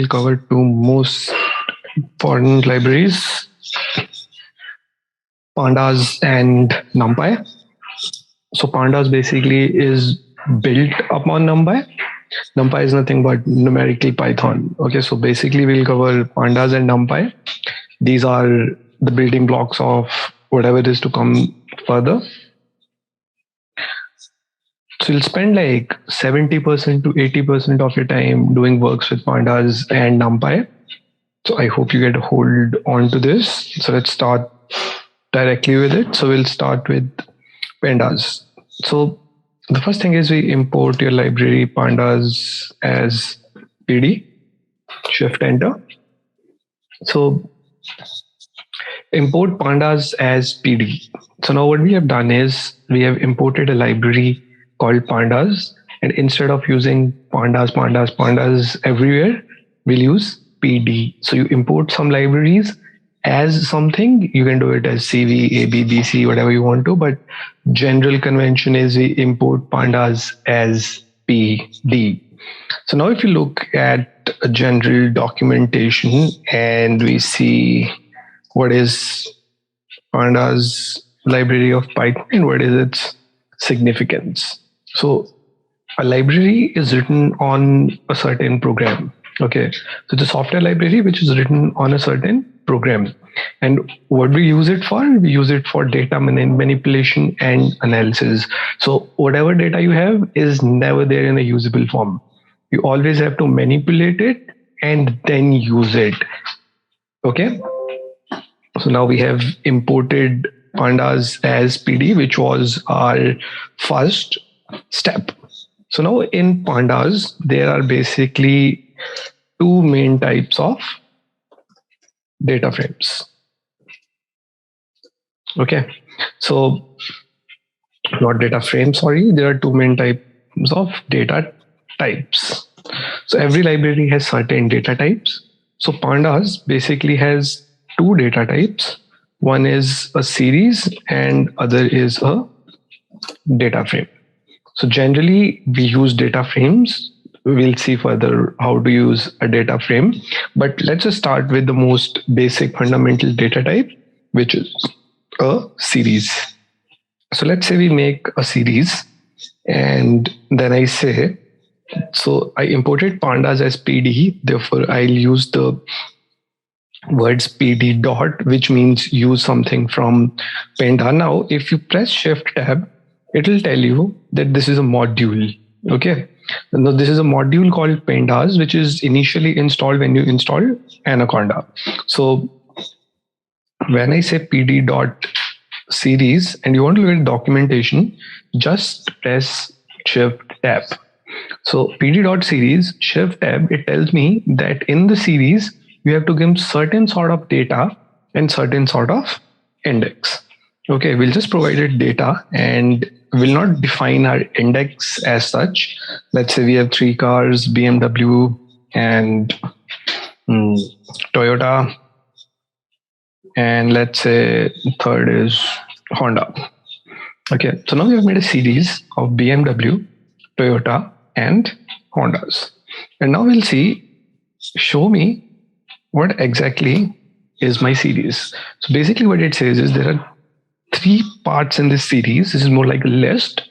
will cover two most important libraries, Pandas and NumPy. So Pandas basically is built upon NumPy. NumPy is nothing but numerical Python. Okay, so basically we'll cover Pandas and NumPy. These are the building blocks of whatever is to come further. So you'll spend like 70% to 80% of your time doing works with Pandas and NumPy. So I hope you get a hold on to this. So let's start directly with it. So we'll start with Pandas. So the first thing is we import your library Pandas as PD, shift enter. So import Pandas as PD. So now what we have done is we have imported a library called Pandas, and instead of using pandas everywhere, we'll use PD. So you import some libraries as something, you can do it as CV, AB, BC, whatever you want to, but general convention is we import Pandas as PD. So now if you look at a general documentation and we see what is Pandas library of Python and what is its significance. So a library is written on a certain program. Okay, so it's a software library which is written on a certain program. And what we use it for? We use it for data manipulation and analysis. So whatever data you have is never there in a usable form. You always have to manipulate it and then use it. Okay. So now we have imported Pandas as PD, which was our first step. So now in Pandas, there are basically two main types of data frames. Okay, so not data frame, sorry, there are two main types of data types. So every library has certain data types. So Pandas basically has two data types. One is a series and other is a data frame. So generally we use data frames. We'll see further how to use a data frame, but let's just start with the most basic fundamental data type, which is a series. So let's say we make a series and then I say, so I imported Pandas as PD, therefore I'll use the words PD dot, which means use something from Panda. Now, if you press Shift Tab, it will tell you that this is a module. Okay. Now, this is a module called Pandas, which is initially installed when you install Anaconda. So when I say PD dot series and you want to look at documentation, just press Shift Tab. So PD dot series, Shift Tab, it tells me that in the series, you have to give certain sort of data and certain sort of index. Okay, we'll just provide it data and will not define our index as such. Let's say we have 3 cars, BMW and Toyota. And let's say third is Honda. Okay, so now we have made a series of BMW, Toyota and Hondas. And now we'll see, show me what exactly is my series. So basically what it says is there are 3 parts in this series. This is more like a list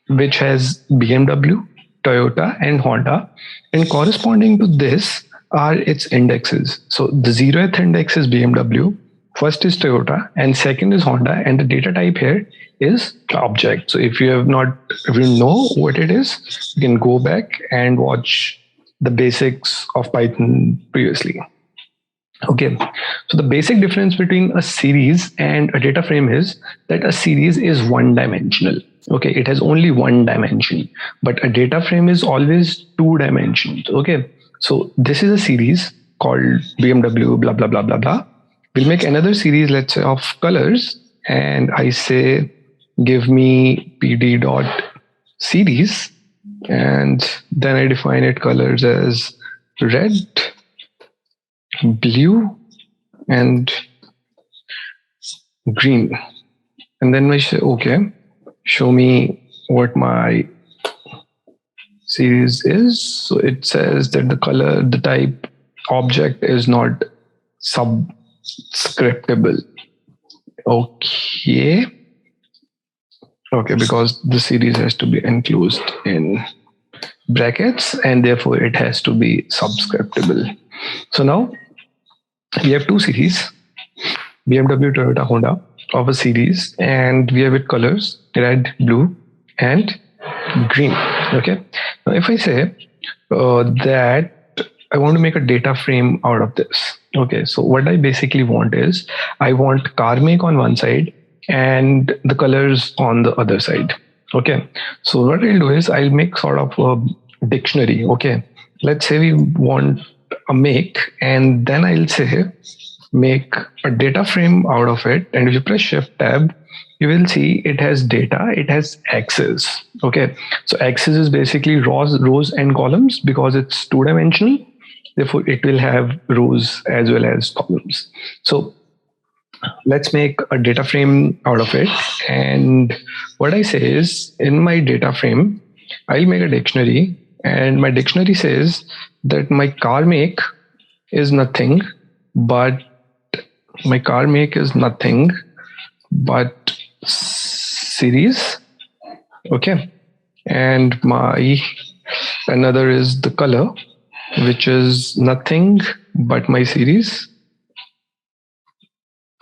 which has BMW, Toyota and Honda, and corresponding to this are its indexes. So the 0th index is BMW, first is Toyota and second is Honda, and the data type here is object. So if you know what it is, you can go back and watch the basics of Python previously. Okay, so the basic difference between a series and a data frame is that a series is one-dimensional. Okay, it has only one dimension, but a data frame is always 2 dimensions. Okay, so this is a series called BMW, blah, blah, blah, blah, blah. We'll make another series, let's say, of colors, and I say, give me PD dot series, and then I define it colors as red, blue and green, and then I say okay, show me what my series is. So it says that the color, the type object is not subscriptable. Okay. Okay, because the series has to be enclosed in brackets and therefore it has to be subscriptable. So now we have two series, BMW, Toyota, Honda of a series, and we have it colors red, blue, and green. Okay. Now if I say that I want to make a data frame out of this. Okay. So what I basically want is I want car make on one side and the colors on the other side. Okay. So what I'll do is I'll make sort of a dictionary. Okay. Let's say we want a make, and then I'll say make a data frame out of it. And if you press Shift Tab, you will see it has data, it has axes. Okay. So axes is basically rows and columns because it's two-dimensional. Therefore, it will have rows as well as columns. So let's make a data frame out of it. And what I say is in my data frame, I'll make a dictionary, and my dictionary says that my car make is nothing but series. Okay. And my another is the color, which is nothing but my series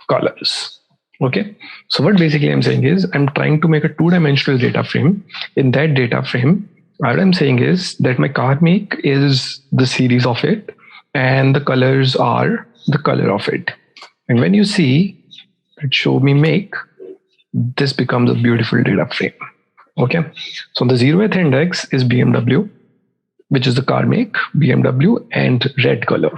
colors. Okay. So what basically I'm saying is I'm trying to make a two-dimensional data frame. In that data frame, what I'm saying is that my car make is the series of it and the colors are the color of it. And when you see it show me make, this becomes a beautiful data frame. Okay. So the 0th index is BMW, which is the car make, BMW, and red color.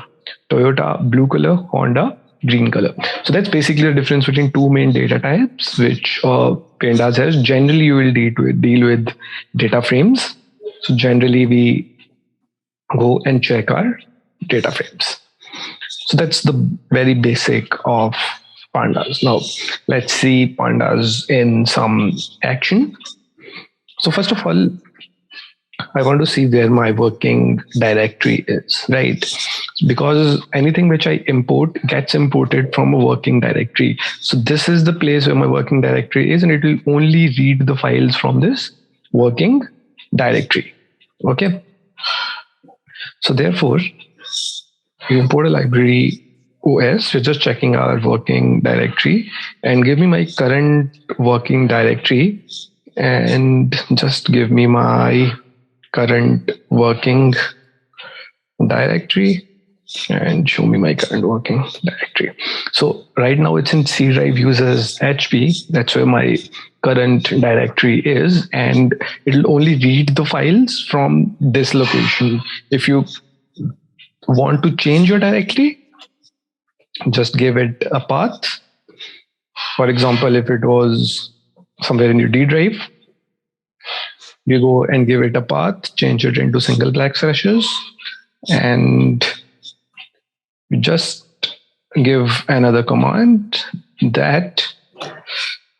Toyota, blue color, Honda, green color. So that's basically the difference between two main data types, which Pandas has. Generally, you will deal with data frames. So generally, we go and check our data frames. So that's the very basic of Pandas. Now, let's see Pandas in some action. So first of all, I want to see where my working directory is, right? Because anything which I import gets imported from a working directory. So this is the place where my working directory is, and it will only read the files from this working directory. Okay. So therefore, you import a library OS, we're just checking our working directory, and give me my current working directory, and just give me my current working directory and show me my current working directory. So right now it's in C drive uses HP. That's where my current directory is, and it'll only read the files from this location. If you want to change your directory, just give it a path. For example, if it was somewhere in your D drive, you go and give it a path, change it into single backslashes, and you just give another command that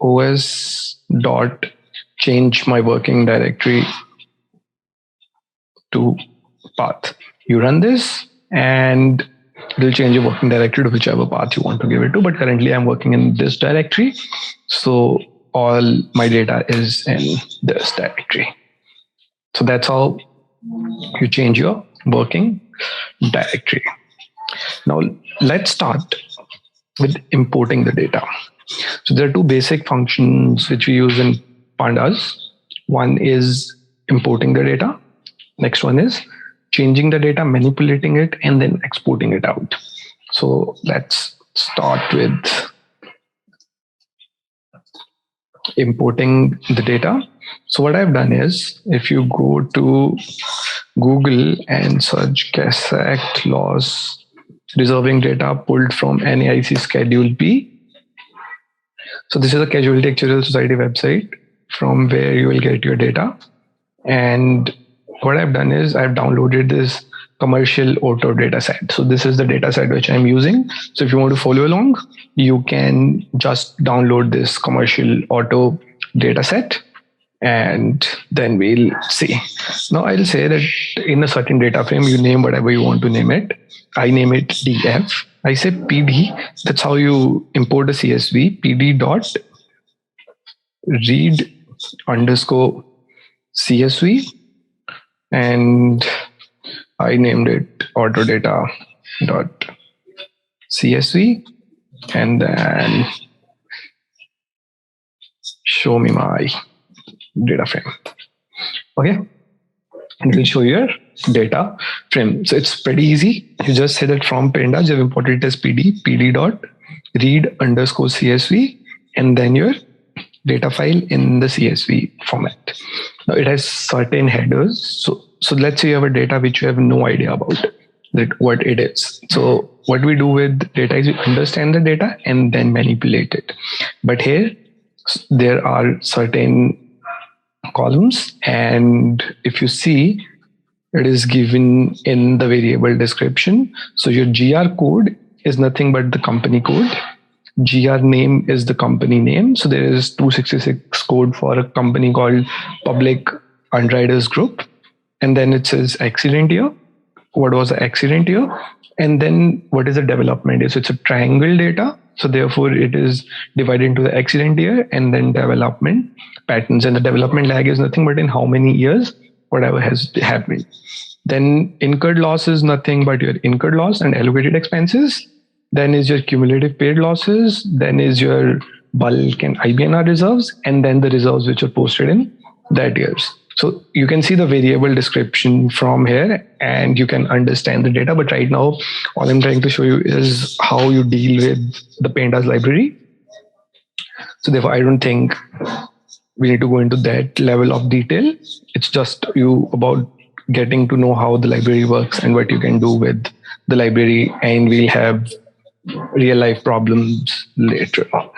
os dot change my working directory to path. You run this and it will change your working directory to whichever path you want to give it to. But currently I'm working in this directory, so all my data is in this directory. So that's how you change your working directory. Now let's start with importing the data. So there are two basic functions which we use in Pandas. One is importing the data. Next one is changing the data, manipulating it, and then exporting it out. So let's start with importing the data. So what I've done is, if you go to Google and search CASACT loss reserving data pulled from NAIC Schedule B. So this is a Casualty Actuarial Society website from where you will get your data. And what I've done is I've downloaded this commercial auto data set. So this is the data set which I'm using. So if you want to follow along, you can just download this commercial auto data set. and then we'll see. Now I'll say that in a certain data frame, you name whatever you want to name it. I name it df. I say pd. That's how you import a CSV. pd dot read underscore CSV, and I named it autodata dot CSV, and then show me my data frame. Okay, and it will show your data frame. So it's pretty easy. You just say that from pandas you've imported it as pd dot read underscore CSV, and then your data file in the CSV format. Now it has certain headers. So let's say you have a data which you have no idea about that what it is. So what we do with data is we understand the data and then manipulate it. But here there are certain columns, and if you see, it is given in the variable description. So your GR code is nothing but the company code. GR name is the company name. So there is 266 code for a company called Public Underwriters Group. And then it says accident year. What was the accident year? And then what is the development year? So it's a triangle data. So therefore it is divided into the accident year and then development patterns. And the development lag is nothing but in how many years whatever has happened. Then incurred loss is nothing but your incurred loss and allocated expenses. Then is your cumulative paid losses. Then is your bulk and IBNR reserves, and then the reserves which are posted in that years. So you can see the variable description from here and you can understand the data. But right now, all I'm trying to show you is how you deal with the Pandas library. So therefore, I don't think we need to go into that level of detail. It's just you about getting to know how the library works and what you can do with the library, and we'll have real life problems later on.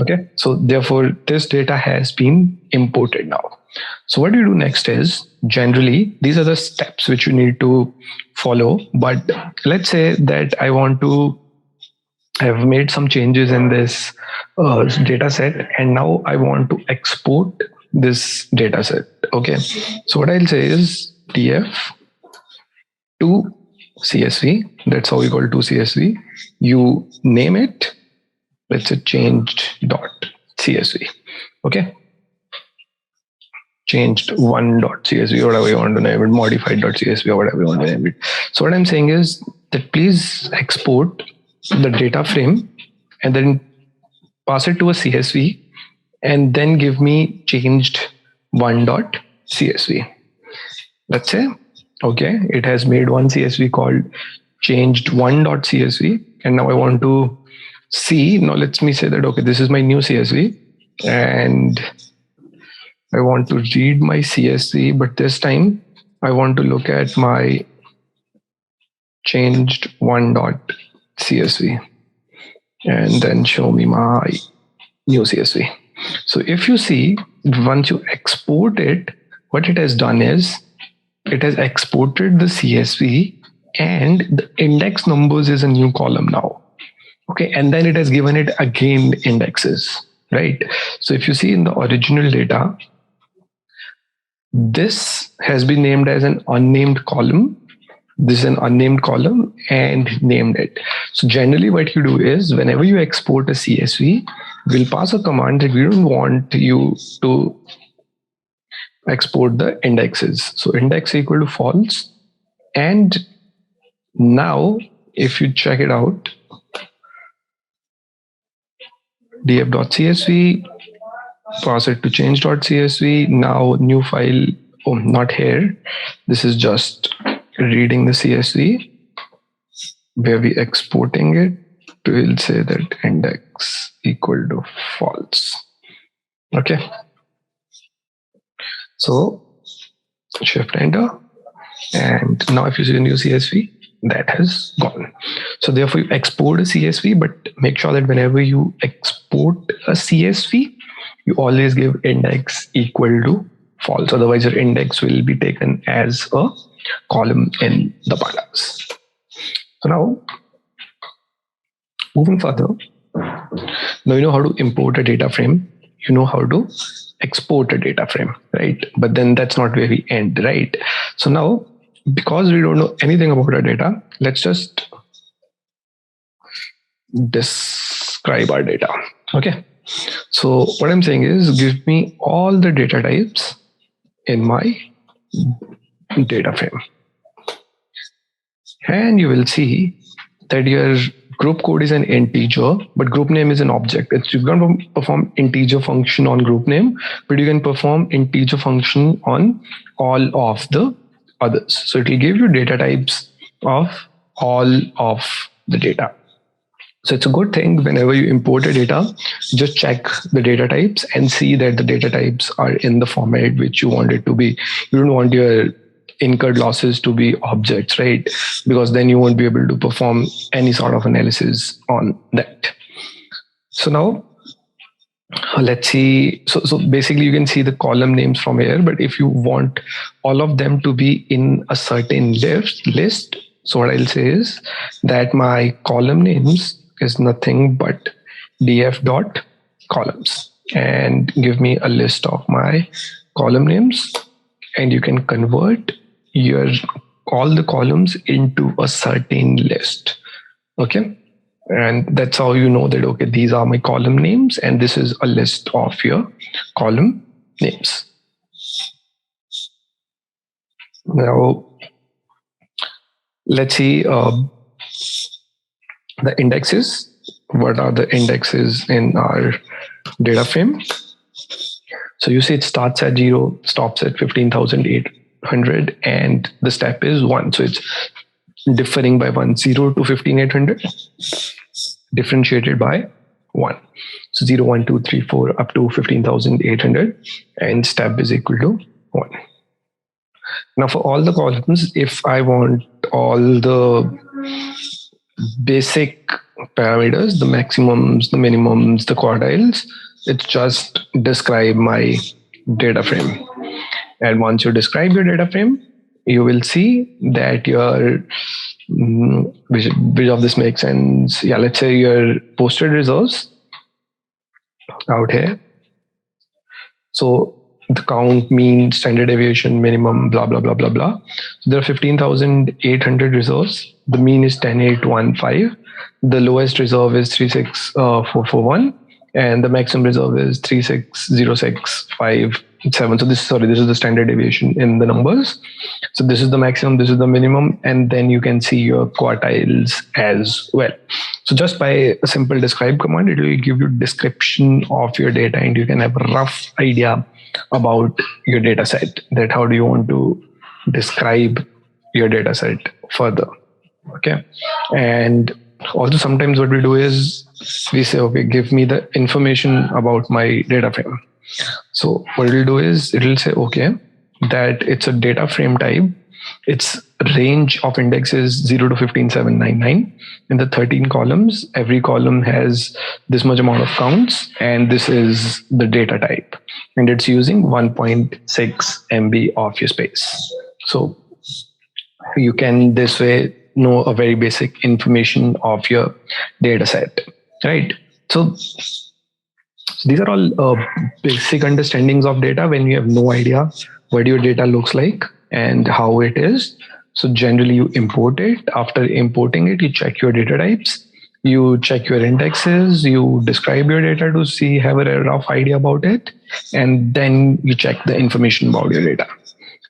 Okay, so therefore this data has been imported now. So what you do next is, generally these are the steps which you need to follow. But let's say that I want to have made some changes in this data set, and now I want to export this data set. Okay, so what I'll say is df to CSV. That's how we call to CSV. You name it, let's say changed dot CSV. Okay, changed one dot CSV, whatever you want to name it, modified dot CSV or whatever you want to name it. So what I'm saying is that please export the data frame and then pass it to a CSV and then give me changed one dot CSV. Let's say, okay, it has made one CSV called changed one dot CSV, and now I want to see. Now let me say that, okay, this is my new CSV and I want to read my CSV, but this time I want to look at my changed one dot CSV and then show me my new CSV. So if you see, once you export it, what it has done is it has exported the CSV and the index numbers is a new column now. Okay, and then it has given it again indexes, right? So if you see in the original data, this has been named as an unnamed column. This is an unnamed column and named it. So generally what you do is whenever you export a CSV, we'll pass a command that we don't want you to export the indexes. So index equal to false. And now if you check it out, df.csv, pass it to change.csv. Now new file, oh, not here. This is just reading the CSV where we exporting it. We'll say that index equal to false. Okay. So shift enter. And now if you see the new CSV, that has gone. So therefore you export a CSV, but make sure that whenever you export a CSV, you always give index equal to false. Otherwise your index will be taken as a column in the pandas. So now moving further, now you know how to import a data frame. You know how to export a data frame, right? But then that's not where we end, right? So now, because we don't know anything about our data, let's just describe our data. Okay. So what I'm saying is, give me all the data types in my data frame. And you will see that your group code is an integer, but group name is an object. You can't perform integer function on group name, but you can perform integer function on all of the others. So it will give you data types of all of the data. So it's a good thing whenever you import a data, just check the data types and see that the data types are in the format which you want it to be. You don't want your incurred losses to be objects, right? Because then you won't be able to perform any sort of analysis on that. So now let's see. So basically you can see the column names from here, but if you want all of them to be in a certain list, so what I'll say is that my column names is nothing but df dot columns, and give me a list of my column names, and you can convert your all the columns into a certain list. Okay. And that's how you know that, okay, these are my column names and this is a list of your column names. Now, let's see the indexes. What are the indexes in our data frame? So you see it starts at 0, stops at 15,800, and the step is 1. So it's differing by 1, 0 to 15,800, differentiated by 1. So 0, 1, 2, 3, 4 up to 15,800, and step is equal to 1. Now for all the columns, if I want all the basic parameters, the maximums, the minimums, the quartiles, it's just describe my data frame. And once you describe your data frame, you will see that your which of this makes sense. Yeah, let's say your posted reserves out here. So the count, mean, standard deviation, minimum, blah, blah, blah, blah, blah. So there are 15,800 reserves. The mean is 10,815. The lowest reserve is 36,441. And the maximum reserve is 36,0657. So this is the standard deviation in the numbers. So this is the maximum, this is the minimum, and then you can see your quartiles as well. So just by a simple describe command, it will give you description of your data, and you can have a rough idea about your data set, that how do you want to describe your data set further. Okay. And also sometimes what we do is we say, okay, give me the information about my data frame. So what it'll do is it'll say, okay, that it's a data frame type. Its range of index is 0 to 15,799. In the 13 columns, every column has this much amount of counts, and this is the data type. And it's using 1.6 MB of your space. So you can this way know a very basic information of your data set, right? So these are all basic understandings of data when you have no idea what your data looks like and how it is. So generally you import it. After importing it, you check your data types, you check your indexes, you describe your data to see, have a rough idea about it, and then you check the information about your data.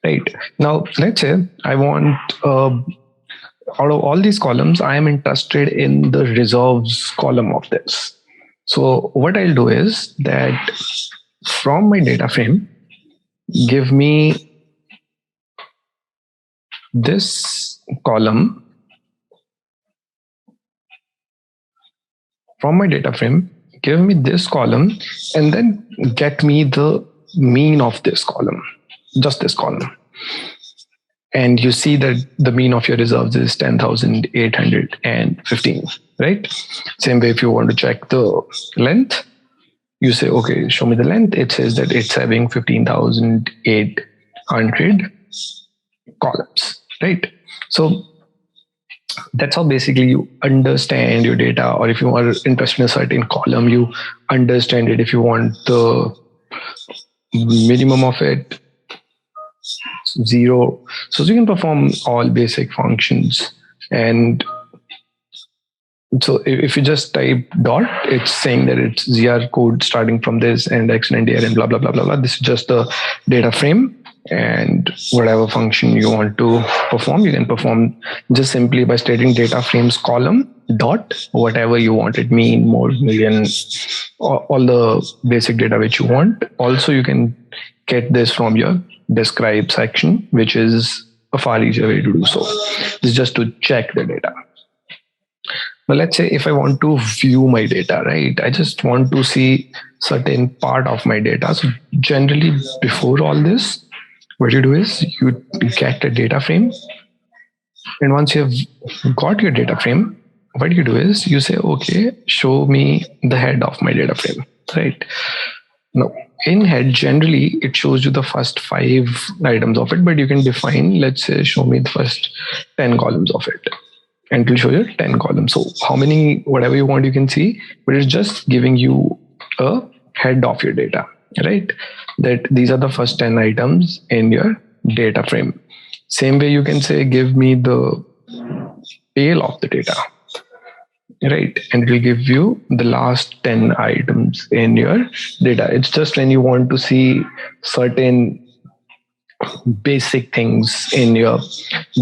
Right. Now, let's say I want, out of all these columns, I am interested in the reserves column of this. So what I'll do is that from my data frame, give me this column. From my data frame, give me this column, and then get me the mean of this column, just this column. And you see that the mean of your reserves is 10,815, right? Same way, if you want to check the length, you say, okay, show me the length. It says that it's having 15,800 columns, right? So that's how basically you understand your data, or if you are interested in a certain column, you understand it. If you want the minimum of it 0. So you can perform all basic functions. And so if you just type dot, it's saying that it's ZR code starting from this and X and DR and blah, blah, blah, blah, blah. This is just the data frame, and whatever function you want to perform, you can perform just simply by stating data frames column dot whatever you want it, mean, mode, million, all the basic data which you want. Also, you can get this from your describe section, which is a far easier way to do so. This is just to check the data. Now, let's say if I want to view my data, right? I just want to see certain part of my data. So generally, before all this, what you do is you get a data frame. And once you have got your data frame, what you do is you say, okay, show me the head of my data frame, right? Now, in head, generally, it shows you the first 5 items of it, but you can define, let's say, show me the first 10 columns of it. And it will show you 10 columns. So how many, whatever you want, you can see, but it's just giving you a head of your data, right? That these are the first 10 items in your data frame. Same way you can say, give me the tail of the data, right? And it will give you the last 10 items in your data. It's just when you want to see certain basic things in your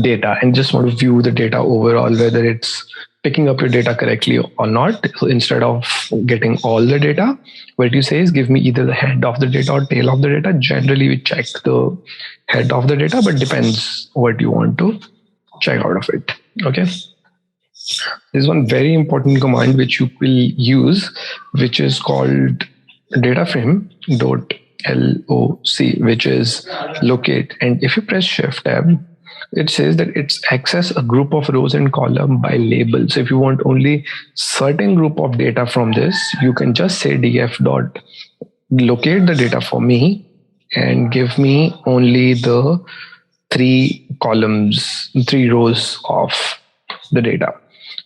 data and just want to view the data overall, whether it's picking up your data correctly or not. So instead of getting all the data, what you say is give me either the head of the data or tail of the data. Generally, we check the head of the data, but depends what you want to check out of it. Okay. There's one very important command which you will use, which is called data frame dot LOC, which is locate. And if you press shift tab, it says that it's access a group of rows and column by label. So if you want only certain group of data from this, you can just say df dot locate the data for me and give me only the 3 columns, 3 rows of the data.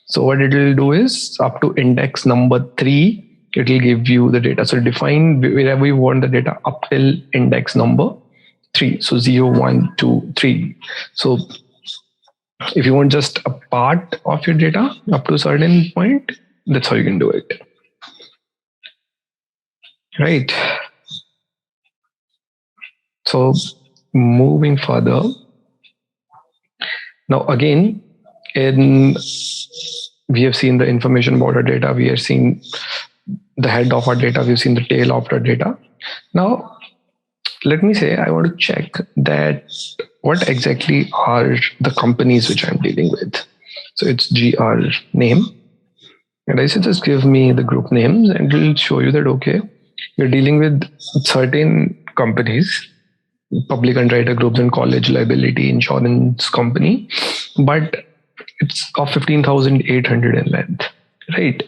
So what it will do is up to index number 3, it will give you the data. So define wherever you want the data up till index number 3. So 0, 1, 2, 3. So if you want just a part of your data up to a certain point, that's how you can do it. Right. So moving further. Now again, we have seen the information about our data. We have seen the head of our data. We've seen the tail of our data. Now, let me say I want to check that what exactly are the companies which I'm dealing with. So it's GR name. And I said, just give me the group names and it will show you that, okay, you're dealing with certain companies, public underwriter groups and college liability insurance company, but it's of 15,800 in length, right?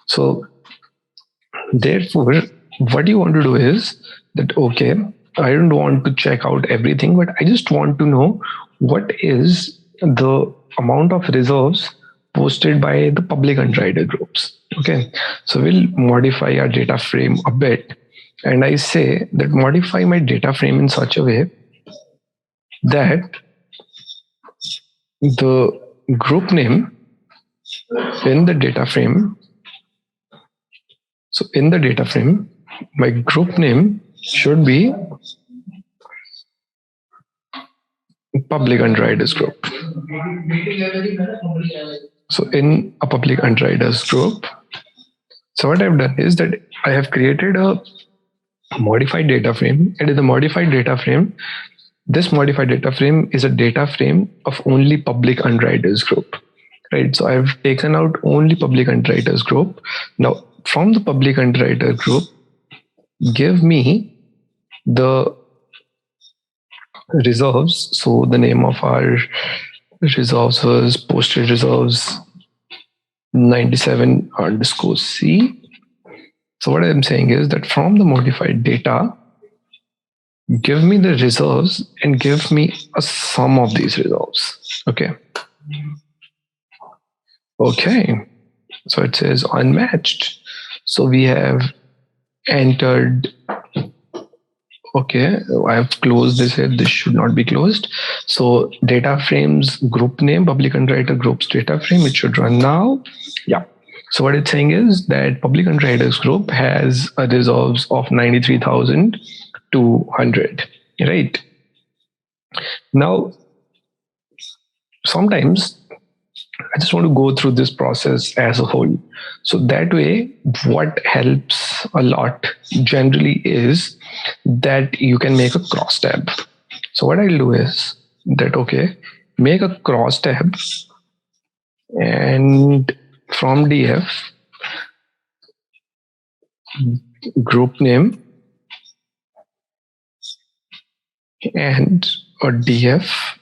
So therefore, what you want to do is that, okay, I don't want to check out everything, but I just want to know what is the amount of reserves posted by the public underwriter groups. Okay, so we'll modify our data frame a bit. And I say that modify my data frame in such a way that the group name in the data frame, so in the data frame, my group name should be public underwriters group. So in a public underwriters group, so what I've done is that I have created a modified data frame, and in the modified data frame, this modified data frame is a data frame of only public underwriters group, right? So I've taken out only public underwriters group. Now from the public underwriter group, give me the reserves. So the name of our reserves was posted reserves 97 underscore C. So what I'm saying is that from the modified data, give me the reserves and give me a sum of these reserves. Okay. Okay. So it says unmatched. So we have entered Okay, I have closed this here. This should not be closed. So data frames group name, public underwriter groups data frame. It should run now. Yeah. So what it's saying is that public underwriters group has a reserves of 93,200. Right. Now, sometimes I just want to go through this process as a whole. So that way, what helps a lot generally is that you can make a cross tab. So what I'll do is that, okay, make a cross tab, and from DF, group name, and a DF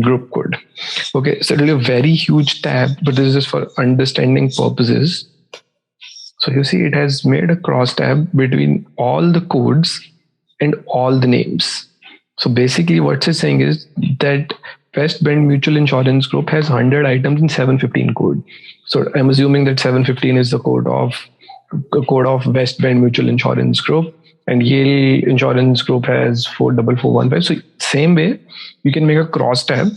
group code. Okay, so it'll be a very huge tab, but this is for understanding purposes. So you see, it has made a cross tab between all the codes and all the names. So basically, what it's saying is that West Bend Mutual Insurance Group has 100 items in 715 code. So I'm assuming that 715 is the code of West Bend Mutual Insurance Group, and Yale Insurance Group has 44415. So same way, you can make a cross tab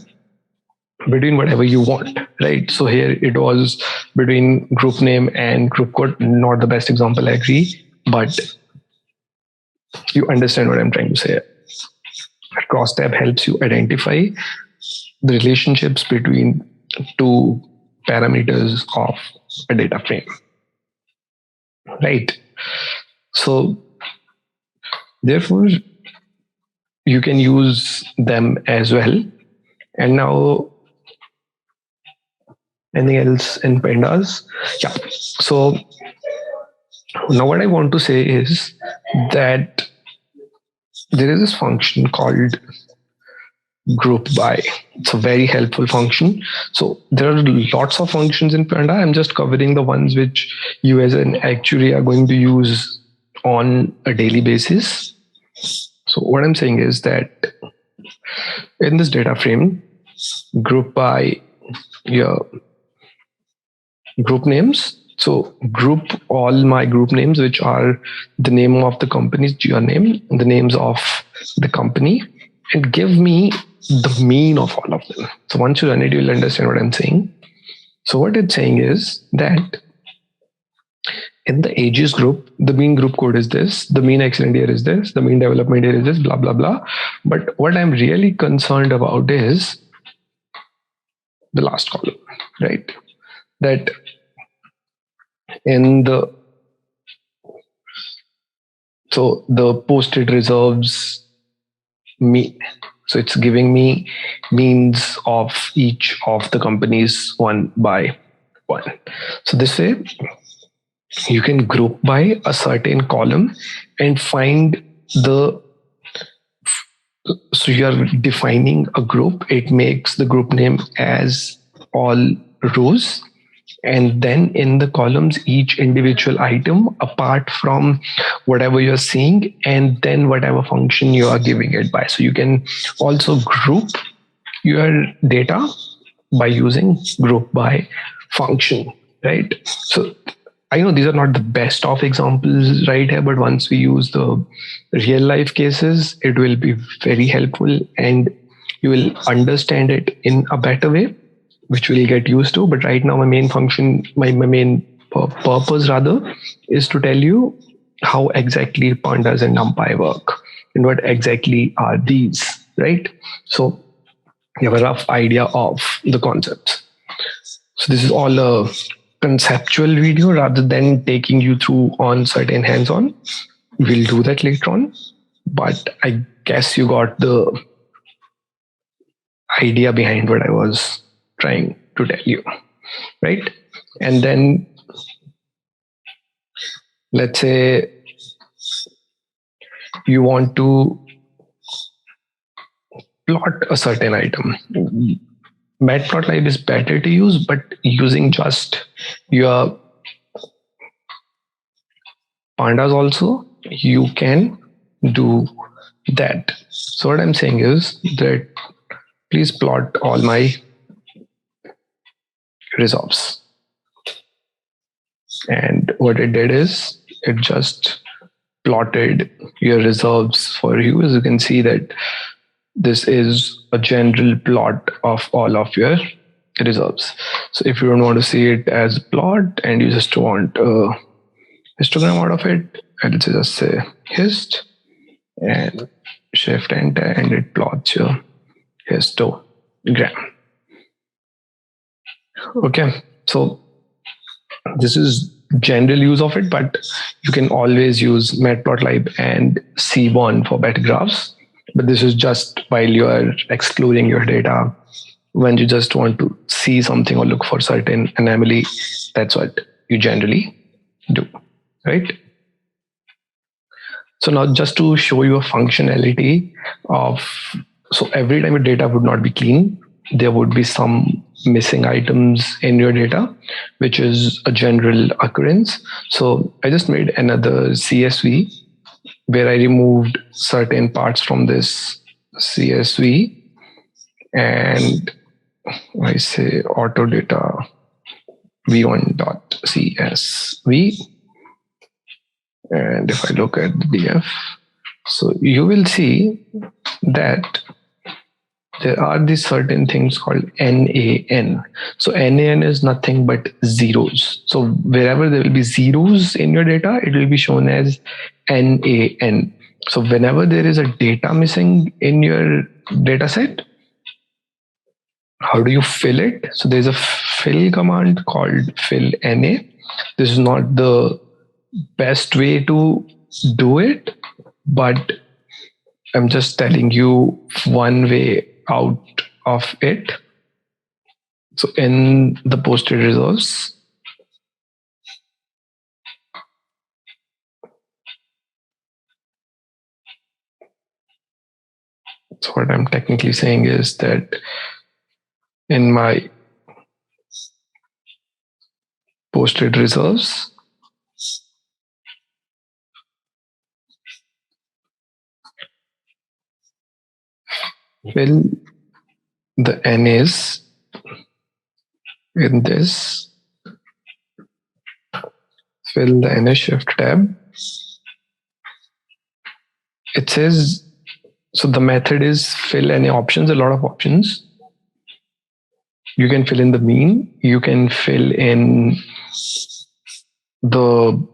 between whatever you want, right? So here it was between group name and group code. Not the best example, I agree, but you understand what I'm trying to say. Cross tab helps you identify the relationships between two parameters of a data frame, right? So therefore, you can use them as well. And now, anything else in pandas? Yeah. So now what I want to say is that there is this function called group by. It's a very helpful function. So there are lots of functions in Panda. I'm just covering the ones which you as an actuary are going to use on a daily basis. So what I'm saying is that in this data frame, group by your group names. So group all my group names, which are the name of the company's your name, the names of the company, and give me the mean of all of them. So once you run it, you'll understand what I'm saying. So what it's saying is that in the ages group, the mean group code is this, the mean accident year is this, the mean development year is this, blah, blah, blah. But what I'm really concerned about is the last column, right? That in the so the posted reserves mean. So it's giving me means of each of the companies one by one. So this way you can group by a certain column and find the, so you're defining a group. It makes the group name as all rows, and then in the columns each individual item apart from whatever you're seeing, and then whatever function you are giving it by. So you can also group your data by using group by function, right? So I know these are not the best of examples right here, but once we use the real life cases, it will be very helpful and you will understand it in a better way, which we'll get used to. But right now, my main function, my main purpose rather, is to tell you how exactly pandas and numpy work and what exactly are these, right? So you have a rough idea of the concepts. So this is all a conceptual video rather than taking you through on certain hands-on. We'll do that later on, but I guess you got the idea behind what I was trying to tell you, right? And then let's say you want to plot a certain item. Matplotlib is better to use, but using just your pandas also, you can do that. So what I'm saying is that please plot all my resolves. And what it did is it just plotted your reserves for you. As you can see that this is a general plot of all of your reserves. So if you don't want to see it as a plot and you just want a histogram out of it, I'll just say hist and shift enter and it plots your histogram. Okay, so this is general use of it, but you can always use matplotlib and Seaborn for better graphs. But this is just while you are exploring your data, when you just want to see something or look for certain anomaly. That's what you generally do, right? So now just to show you a functionality of, so every time your data would not be clean, there would be some missing items in your data, which is a general occurrence. So I just made another CSV where I removed certain parts from this CSV, and I say auto data v1.csv. And if I look at the df, so you will see that there are these certain things called NaN. So NaN is nothing but zeros. So wherever there will be zeros in your data, it will be shown as NaN. So whenever there is a data missing in your data set, how do you fill it? So there's a fill command called fill NA. This is not the best way to do it, but I'm just telling you one way out of it. So in the posted reserves, so what I'm technically saying is that in my posted reserves, fill the NAs in this, fill the NA shift tab. It says, so the method is fill NA options, a lot of options. You can fill in the mean, you can fill in the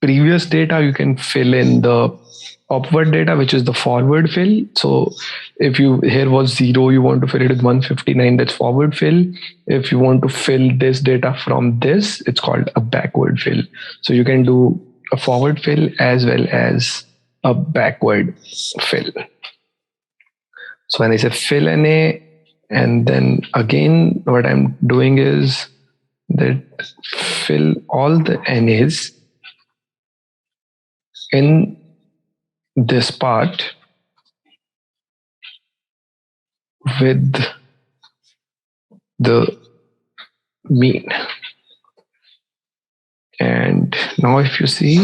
previous data, you can fill in the upward data, which is the forward fill. So if you here was 0, you want to fill it with 159, that's forward fill. If you want to fill this data from this, it's called a backward fill. So you can do a forward fill as well as a backward fill. So when I say fill NA, and then again what I'm doing is that fill all the NAs in this part with the mean. And now if you see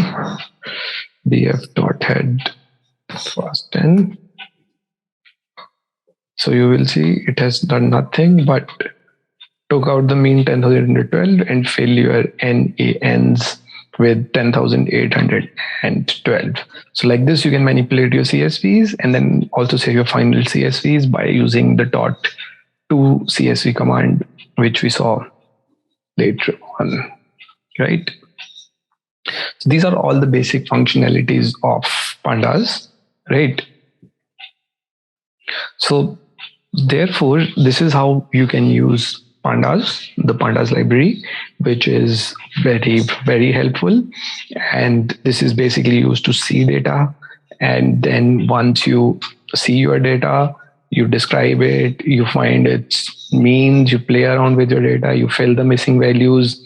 df.head first 10, so you will see it has done nothing but took out the mean 10,812 and fill your NaNs with 10,812. So like this, you can manipulate your CSVs and then also save your final CSVs by using the .to CSV command, which we saw later on, right? So these are all the basic functionalities of Pandas, right? So therefore, this is how you can use Pandas, the Pandas library, which is very, very helpful. And this is basically used to see data. And then once you see your data, you describe it, you find its means, you play around with your data, you fill the missing values,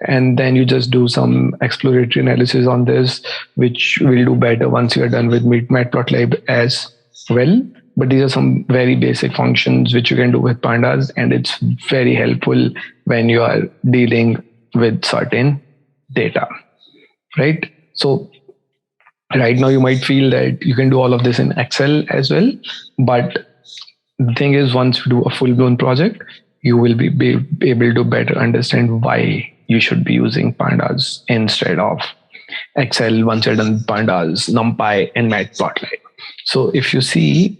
and then you just do some exploratory analysis on this, which will do better once you are done with matplotlib as well. But these are some very basic functions which you can do with Pandas, and it's very helpful when you are dealing with certain data, right? So right now you might feel that you can do all of this in Excel as well, but the thing is, once you do a full-blown project, you will be able to better understand why you should be using Pandas instead of Excel once you're done with Pandas, NumPy, and Matplotlib. So if you see